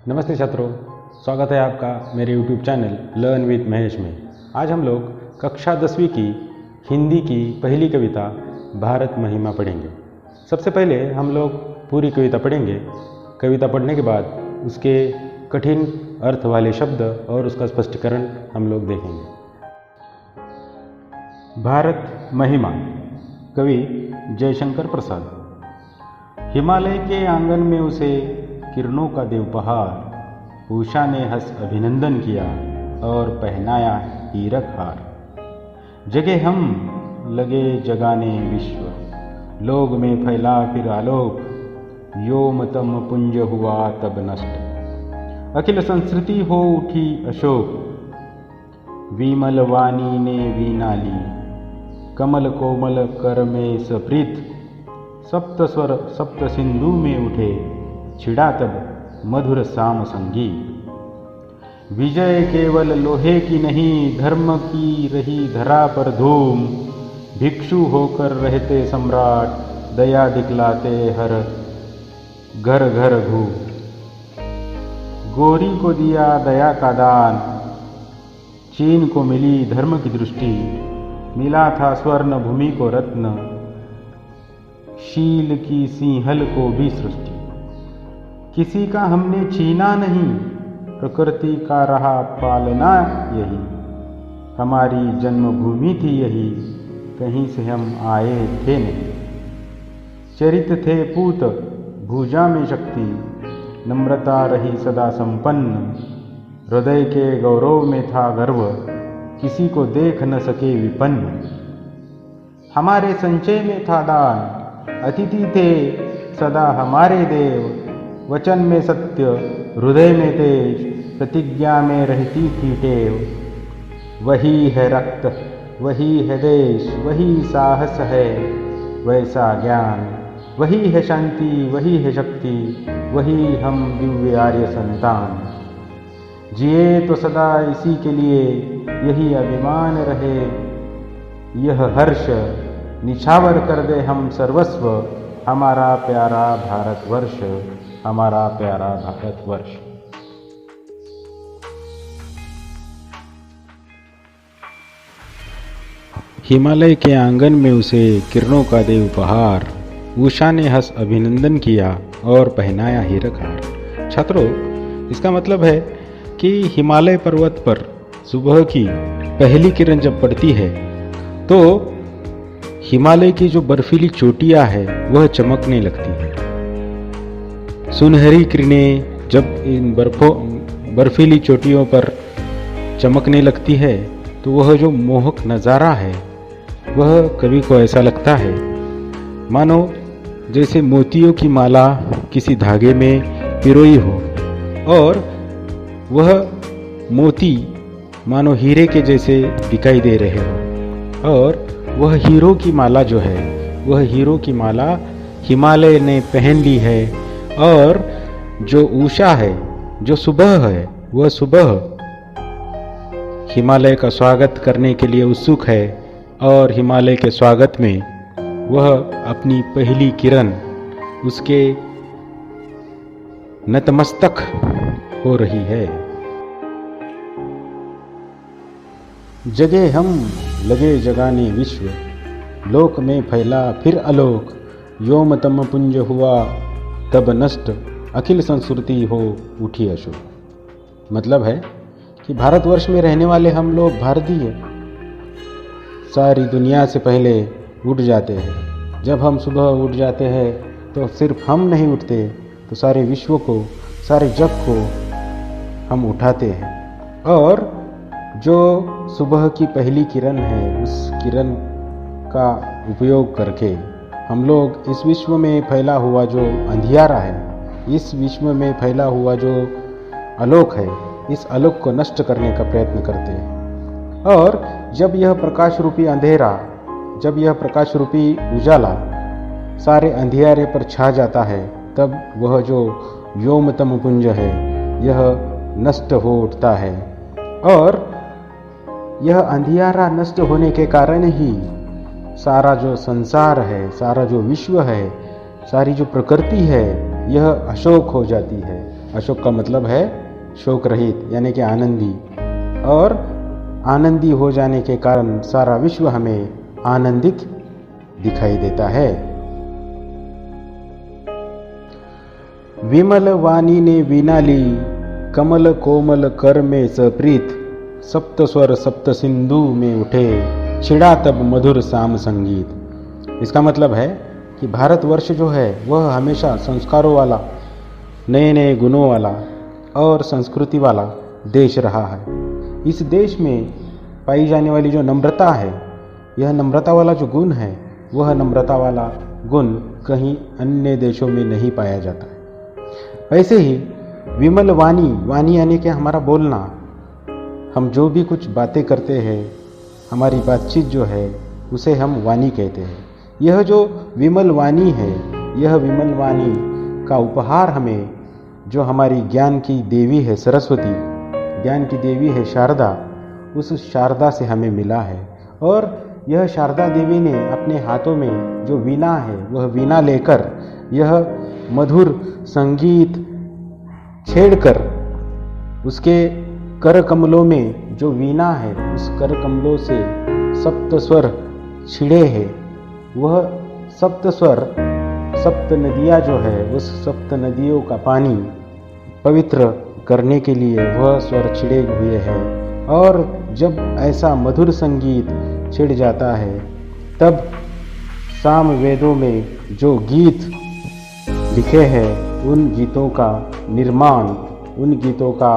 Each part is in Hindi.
नमस्ते छात्रों, स्वागत है आपका मेरे YouTube channel learn with Mahesh में। आज हम लोग कक्षा 10वीं की हिंदी की पहली कविता भारत महिमा पढ़ेंगे। सबसे पहले हम लोग पूरी कविता पढ़ेंगे। कविता पढ़ने के बाद उसके कठिन अर्थ वाले शब्द और उसका स्पष्टीकरण हम लोग देखेंगे। भारत महिमा, कवि जयशंकर प्रसाद। हिमालय के आंगन में उसे किरणों का दे उपहार, उषा ने हंस अभिनंदन किया और पहनाया हीरक हार। जगे हम लगे जगाने विश्व, लोग में फैला फिर आलोक, योम तम पुंज हुआ तब नष्ट, अखिल संस्कृति हो उठी अशोक। विमल वाणी ने वीणा ली, कमल कोमल कर में सप्रीत, सप्त स्वर सप्त सिंधु में उठे, छिड़ा तब मधुर साम संगीत। विजय केवल लोहे की नहीं, धर्म की रही धरा पर धूम। भिक्षु होकर रहते सम्राट, दया दिखलाते हर घर घर घूम। गोरी को दिया दया का दान, चीन को मिली धर्म की दृष्टि। मिला था स्वर्ण भूमि को रत्न, शील की सिंहल को भी सृष्टि। किसी का हमने छीना नहीं, प्रकृति का रहा पालना यही। हमारी जन्मभूमि थी यही, कहीं से हम आए थे नहीं। चरित थे पूत भुजा में शक्ति, नम्रता रही सदा संपन्न। हृदय के गौरव में था गर्व, किसी को देख न सके विपन्न। हमारे संचय में था दान, अतिथि थे सदा हमारे देव। वचन में सत्य, हृदय में तेज, प्रतिज्ञा में रहती थी टेव। वही है रक्त, वही है देश, वही साहस है वैसा ज्ञान। वही है शांति, वही है शक्ति, वही हम दिव्य आर्य संतान। जिए तो सदा इसी के लिए, यही अभिमान रहे यह हर्ष। निछावर कर दे हम सर्वस्व, हमारा प्यारा भारतवर्ष, हमारा प्यारा भारतवर्ष। हिमालय के आंगन में उसे किरणों का दे उपहार, उषा ने हंस अभिनंदन किया और पहनाया हीरक हार। छात्रों, इसका मतलब है कि हिमालय पर्वत पर सुबह की पहली किरण जब पड़ती है तो हिमालय की जो बर्फीली चोटियां है वह चमकने लगती है। सुनहरी किरणें जब इन बर्फीली चोटियों पर चमकने लगती है तो वह जो मोहक नज़ारा है वह कवि को ऐसा लगता है मानो जैसे मोतियों की माला किसी धागे में पिरोई हो और वह मोती मानो हीरे के जैसे दिखाई दे रहे हो। और वह हीरो की माला जो है, वह हीरो की माला हिमालय ने पहन ली है। और जो उषा है, जो सुबह है, वह सुबह हिमालय का स्वागत करने के लिए उत्सुक है। और हिमालय के स्वागत में वह अपनी पहली किरण उसके नतमस्तक हो रही है। जगे हम लगे जगाने विश्व, लोक में फैला फिर आलोक। योम तम पुंज हुआ तब नष्ट, अखिल संस्कृति हो उठी अशोक। मतलब है कि भारतवर्ष में रहने वाले हम लोग भारतीय सारी दुनिया से पहले उठ जाते हैं। जब हम सुबह उठ जाते हैं तो सिर्फ हम नहीं उठते, तो सारे विश्व को, सारे जग को हम उठाते हैं। और जो सुबह की पहली किरण है, उस किरण का उपयोग करके हम लोग इस विश्व में फैला हुआ जो अंधियारा है, इस विश्व में फैला हुआ जो आलोक है, इस आलोक को नष्ट करने का प्रयत्न करते हैं। और जब यह प्रकाश रूपी अंधेरा, जब यह प्रकाश रूपी उजाला सारे अंधियारे पर छा जाता है, तब वह जो व्योमतम पुंज है यह नष्ट हो उठता है। और यह अंधियारा नष्ट होने के कारण ही सारा जो संसार है, सारा जो विश्व है, सारी जो प्रकृति है, यह अशोक हो जाती है। अशोक का मतलब है शोक रहित यानी कि आनंदी, और आनंदी हो जाने के कारण सारा विश्व हमें आनंदित दिखाई देता है। विमल वाणी ने वीणा ली, कमल कोमल कर में सप्रीत, सप्त स्वर सप्त सिंधु में उठे, छिड़ा तब मधुर साम संगीत। इसका मतलब है कि भारतवर्ष जो है वह हमेशा संस्कारों वाला, नए नए गुणों वाला और संस्कृति वाला देश रहा है। इस देश में पाई जाने वाली जो नम्रता है, यह नम्रता वाला जो गुण है, वह नम्रता वाला गुण कहीं अन्य देशों में नहीं पाया जाता है। ऐसे ही विमल वाणी, वाणी यानी कि हमारा बोलना, हम जो भी कुछ बातें करते हैं, हमारी बातचीत जो है उसे हम वाणी कहते हैं। यह जो विमल वाणी है, यह विमल वाणी का उपहार हमें जो हमारी ज्ञान की देवी है सरस्वती, ज्ञान की देवी है शारदा, उस शारदा से हमें मिला है। और यह शारदा देवी ने अपने हाथों में जो वीणा है, वह वीणा लेकर यह मधुर संगीत छेड़कर उसके कर कमलों में जो वीणा है, उस कर कमलों से सप्त स्वर छिड़े हैं। वह सप्त स्वर, सप्त नदियाँ जो है, उस सप्त नदियों का पानी पवित्र करने के लिए वह स्वर छिड़े हुए हैं। और जब ऐसा मधुर संगीत छिड़ जाता है, तब साम वेदों में जो गीत लिखे हैं, उन गीतों का निर्माण, उन गीतों का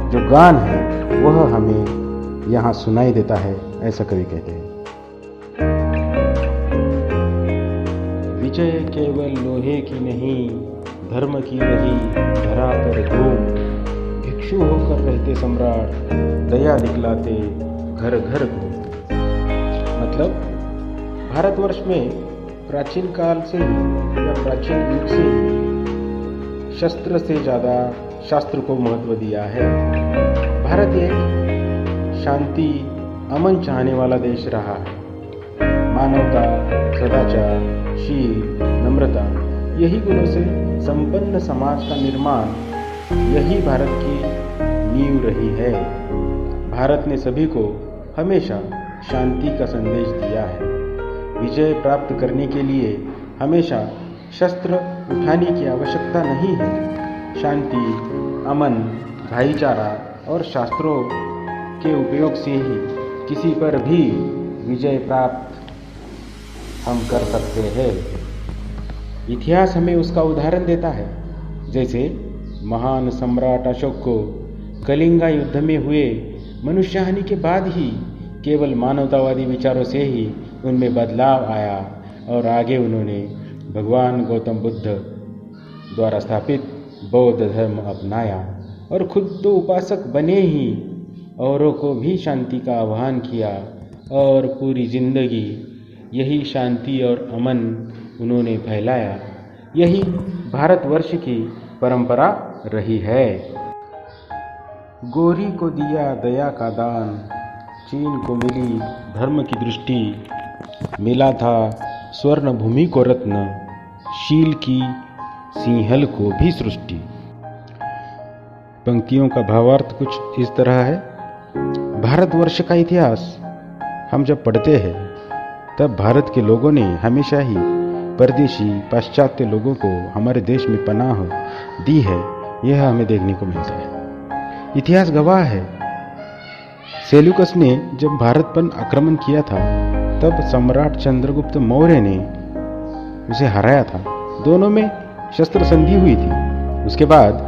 जो गान है, वह हमें यहाँ सुनाई देता है, ऐसा कवि कहते हैं। विजय केवल लोहे की नहीं, धर्म की रही धरा पर धूम, भिक्षु होकर रहते सम्राट, दया दिखलाते घर घर को। मतलब भारतवर्ष में प्राचीन काल से ही या प्राचीन युग से ही शस्त्र से ज़्यादा शास्त्र को महत्व दिया है। भारत एक शांति, अमन चाहने वाला देश रहा है। मानवता, सदाचार, शील, नम्रता, यही गुणों से संपन्न समाज का निर्माण, यही भारत की नींव रही है। भारत ने सभी को हमेशा शांति का संदेश दिया है। विजय प्राप्त करने के लिए हमेशा शस्त्र उठाने की आवश्यकता नहीं है। शांति, अमन, भाईचारा और शास्त्रों के उपयोग से ही किसी पर भी विजय प्राप्त हम कर सकते हैं। इतिहास हमें उसका उदाहरण देता है। जैसे महान सम्राट अशोक को कलिंगा युद्ध में हुए मनुष्यहानि के बाद ही केवल मानवतावादी विचारों से ही उनमें बदलाव आया और आगे उन्होंने भगवान गौतम बुद्ध द्वारा स्थापित बौद्ध धर्म अपनाया और खुद तो उपासक बने ही, औरों को भी शांति का आह्वान किया और पूरी जिंदगी यही शांति और अमन उन्होंने फैलाया। यही भारतवर्ष की परंपरा रही है। गोरी को दिया दया का दान, चीन को मिली धर्म की दृष्टि, मिला था स्वर्ण भूमि को रत्न, शील की सिंहल को भी सृष्टि। पंक्तियों का भावार्थ कुछ इस तरह है। भारतवर्ष का इतिहास हम जब पढ़ते हैं, तब भारत के लोगों ने हमेशा ही परदेशी पाश्चात्य लोगों को हमारे देश में पनाह दी है, यह हमें देखने को मिलता है। इतिहास गवाह है, सेल्यूकस ने जब भारत पर आक्रमण किया था, तब सम्राट चंद्रगुप्त मौर्य ने उसे हराया था। दोनों में शस्त्र संधि हुई थी। उसके बाद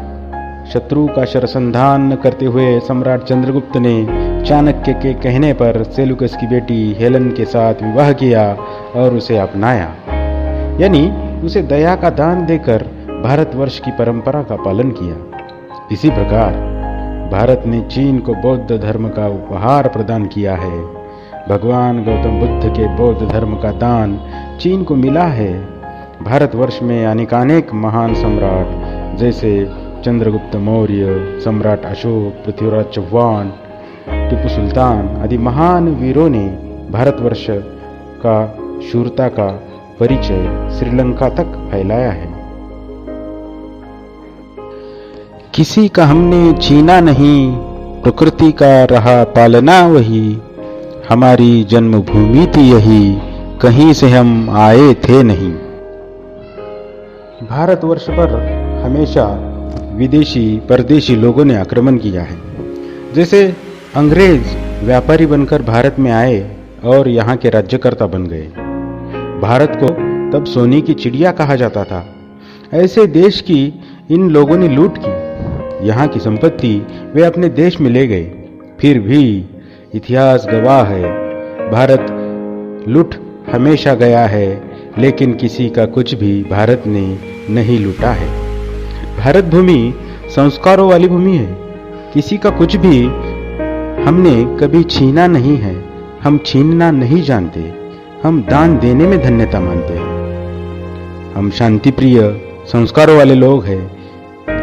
शत्रु का शरसंधान करते हुए सम्राट चंद्रगुप्त ने चाणक्य के कहने पर सेल्यूकस की बेटी हेलेन के साथ विवाह किया और उसे अपनाया, यानी उसे दया का दान देकर भारतवर्ष की परंपरा का पालन किया। इसी प्रकार भारत ने चीन को बौद्ध धर्म का उपहार प्रदान किया है। भगवान गौतम बुद्ध के बौद्ध धर्म का दान चीन को मिला है। भारतवर्ष में अनेकानेक महान सम्राट जैसे चंद्रगुप्त मौर्य, सम्राट अशोक, पृथ्वीराज चौहान, टीपू सुल्तान आदि महान वीरों ने भारतवर्ष का शूरता का परिचय श्रीलंका तक फैलाया है। किसी का हमने छीना नहीं, प्रकृति का रहा पालना वही, हमारी जन्मभूमि थी यही, कहीं से हम आए थे नहीं। भारतवर्ष पर हमेशा विदेशी परदेशी लोगों ने आक्रमण किया है। जैसे अंग्रेज व्यापारी बनकर भारत में आए और यहाँ के राज्यकर्ता बन गए। भारत को तब सोने की चिड़िया कहा जाता था। ऐसे देश की इन लोगों ने लूट की। यहाँ की संपत्ति वे अपने देश में ले गए। फिर भी इतिहास गवाह है, भारत लूट हमेशा गया है, लेकिन किसी का कुछ भी भारत ने नहीं लूटा है। भारत भूमि संस्कारों वाली भूमि है। किसी का कुछ भी हमने कभी छीना नहीं है। हम छीनना नहीं जानते। हम दान देने में धन्यता मानते हैं। हम शांति प्रिय संस्कारों वाले लोग हैं,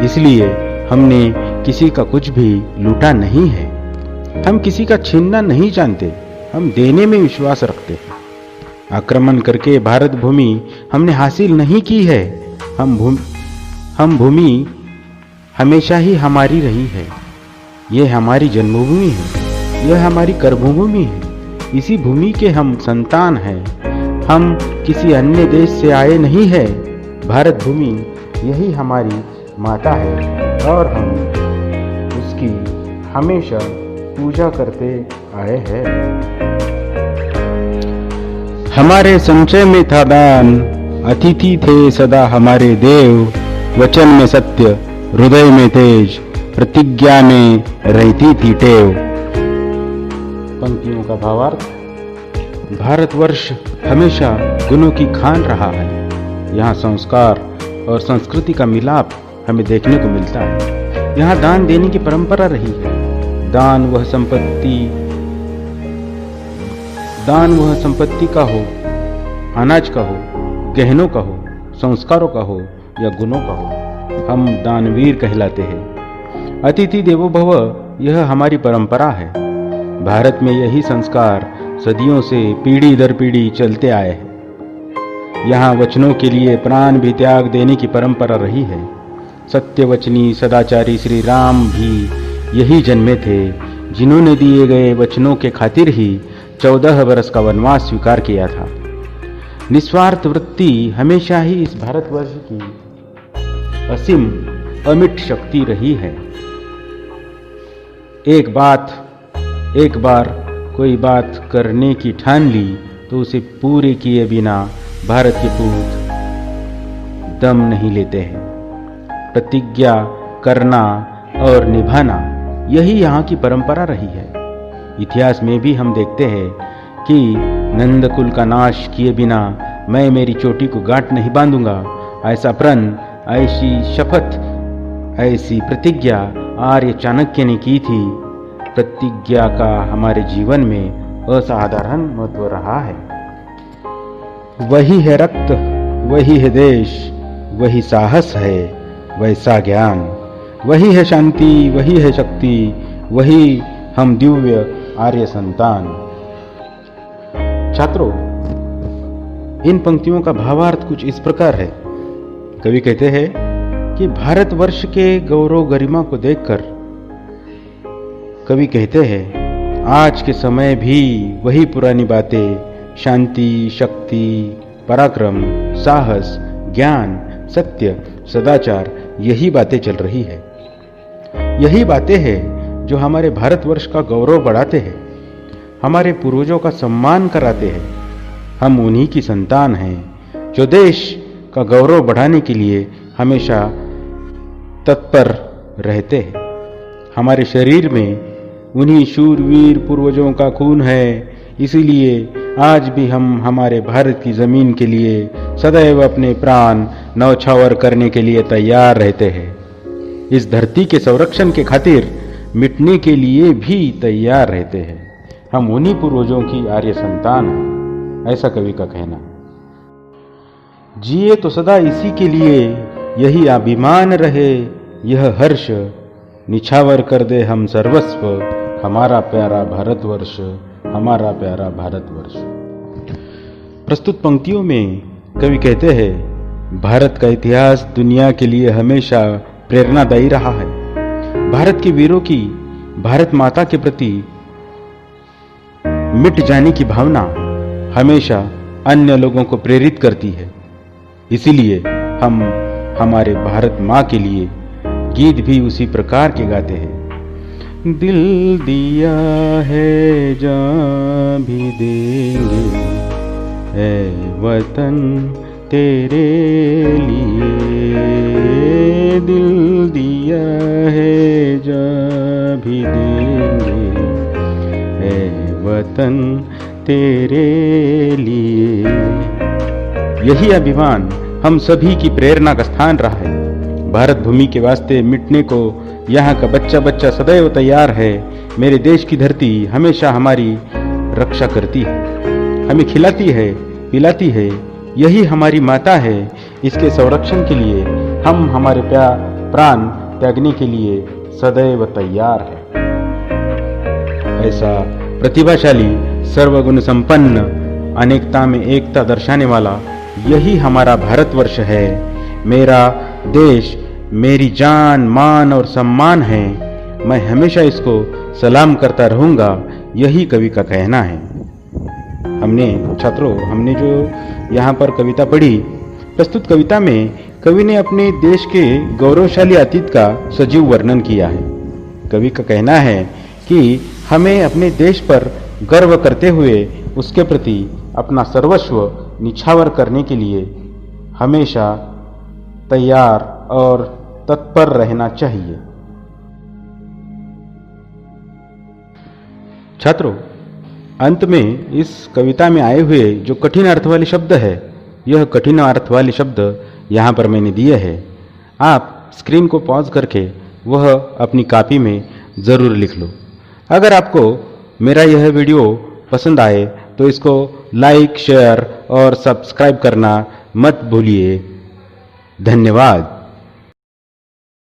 इसलिए हमने किसी का कुछ भी लूटा नहीं है। हम किसी का छीनना नहीं जानते। हम देने में विश्वास रखते हैं। आक्रमण करके भारत भूमि हमने हासिल नहीं की है। हम भूमि हमेशा ही हमारी रही है। ये हमारी जन्मभूमि है। यह हमारी कर्मभूमि है। इसी भूमि के हम संतान हैं। हम किसी अन्य देश से आए नहीं है। भारत भूमि यही हमारी माता है और हम उसकी हमेशा पूजा करते आए हैं। हमारे संचय में था दान, अतिथि थे सदा हमारे देव, वचन में सत्य, हृदय में तेज, प्रतिज्ञा में रहती थी टेव। पंक्तियों का भावार्थ: भारतवर्ष हमेशा गुणों की खान रहा है। यहाँ संस्कार और संस्कृति का मिलाप हमें देखने को मिलता है। यहाँ दान देने की परंपरा रही है। दान वह संपत्ति का हो, अनाज का हो, गहनों का हो, संस्कारों का हो या गुणों का हो, हम दानवीर कहलाते हैं। अतिथि देवो भव यह हमारी परंपरा है। भारत में यही संस्कार सदियों से पीढ़ी दर पीढ़ी चलते आए हैं। यहाँ वचनों के लिए प्राण भी त्याग देने की परंपरा रही है। सत्यवचनी सदाचारी श्री राम भी यही जन्मे थे, जिन्होंने दिए गए वचनों के खातिर ही 14 वर्ष का वनवास स्वीकार किया था। निस्वार्थ वृत्ति हमेशा ही इस भारतवर्ष की असीम अमिट शक्ति रही है। एक बार कोई बात करने की ठान ली तो उसे पूरे किए बिना भारत के पूत दम नहीं लेते हैं। प्रतिज्ञा करना और निभाना यही यहाँ की परंपरा रही है। इतिहास में भी हम देखते हैं कि नंदकुल का नाश किए बिना मैं मेरी चोटी को गांठ नहीं बांधूंगा। ऐसा प्रण, ऐसी शपथ, ऐसी प्रतिज्ञा आर्य चाणक्य ने की थी। प्रतिज्ञा का हमारे जीवन में असाधारण महत्व रहा है। वही है रक्त, वही है देश, वही साहस है, वैसा ज्ञान, वही है शांति, वही है शक्ति, वही हम दिव्य आर्य संतान। छात्रों, इन पंक्तियों का भावार्थ कुछ इस प्रकार है। कवि कहते हैं कि भारतवर्ष के गौरव गरिमा को देखकर कवि कहते हैं, आज के समय भी वही पुरानी बातें, शांति, शक्ति, पराक्रम, साहस, ज्ञान, सत्य, सदाचार, यही बातें चल रही है। यही बातें हैं जो हमारे भारतवर्ष का गौरव बढ़ाते हैं, हमारे पूर्वजों का सम्मान कराते हैं। हम उन्हीं की संतान हैं जो देश का गौरव बढ़ाने के लिए हमेशा तत्पर रहते हैं। हमारे शरीर में उन्हीं शूरवीर पूर्वजों का खून है, इसीलिए आज भी हम हमारे भारत की जमीन के लिए सदैव अपने प्राण न्यौछावर करने के लिए तैयार रहते हैं। इस धरती के संरक्षण के खातिर मिटने के लिए भी तैयार रहते हैं। हम उन्हीं पूर्वजों की आर्य संतान हैं, ऐसा कवि का कहना। जिए तो सदा इसी के लिए, यही अभिमान रहे, यह हर्ष निछावर कर दे हम सर्वस्व, हमारा प्यारा भारतवर्ष, हमारा प्यारा भारतवर्ष। प्रस्तुत पंक्तियों में कवि कहते हैं, भारत का इतिहास दुनिया के लिए हमेशा प्रेरणादायी रहा है। भारत के वीरों की भारत माता के प्रति मिट जाने की भावना हमेशा अन्य लोगों को प्रेरित करती है। इसीलिए हम हमारे भारत माँ के लिए गीत भी उसी प्रकार के गाते हैं। दिल दिया है जान भी देंगे ऐ वतन तेरे लिए, दिल दिया है जान भी देंगे ऐ वतन तेरे लिए। यही अभिमान हम सभी की प्रेरणा का स्थान रहा है। भारत भूमि के वास्ते मिटने को यहाँ का बच्चा बच्चा सदैव तैयार है। मेरे देश की धरती हमेशा हमारी रक्षा करती है, हमें खिलाती है, पिलाती है, यही हमारी माता है। इसके संरक्षण के लिए हम हमारे प्राण त्यागने के लिए सदैव तैयार है। ऐसा प्रतिभाशाली, सर्वगुण संपन्न, अनेकता में एकता दर्शाने वाला यही हमारा भारतवर्ष है। मेरा देश मेरी जान, मान और सम्मान है। मैं हमेशा इसको सलाम करता रहूँगा, यही कवि का कहना है। हमने जो यहाँ पर कविता पढ़ी, प्रस्तुत कविता में कवि ने अपने देश के गौरवशाली अतीत का सजीव वर्णन किया है। कवि का कहना है कि हमें अपने देश पर गर्व करते हुए उसके प्रति अपना सर्वस्व निछावर करने के लिए हमेशा तैयार और तत्पर रहना चाहिए। छात्रों, अंत में इस कविता में आए हुए जो कठिन अर्थ वाले शब्द है, यह कठिन अर्थ वाले शब्द यहाँ पर मैंने दिए हैं। आप स्क्रीन को पॉज करके वह अपनी कॉपी में ज़रूर लिख लो। अगर आपको मेरा यह वीडियो पसंद आए तो इसको लाइक, शेयर और सब्सक्राइब करना मत भूलिए। धन्यवाद।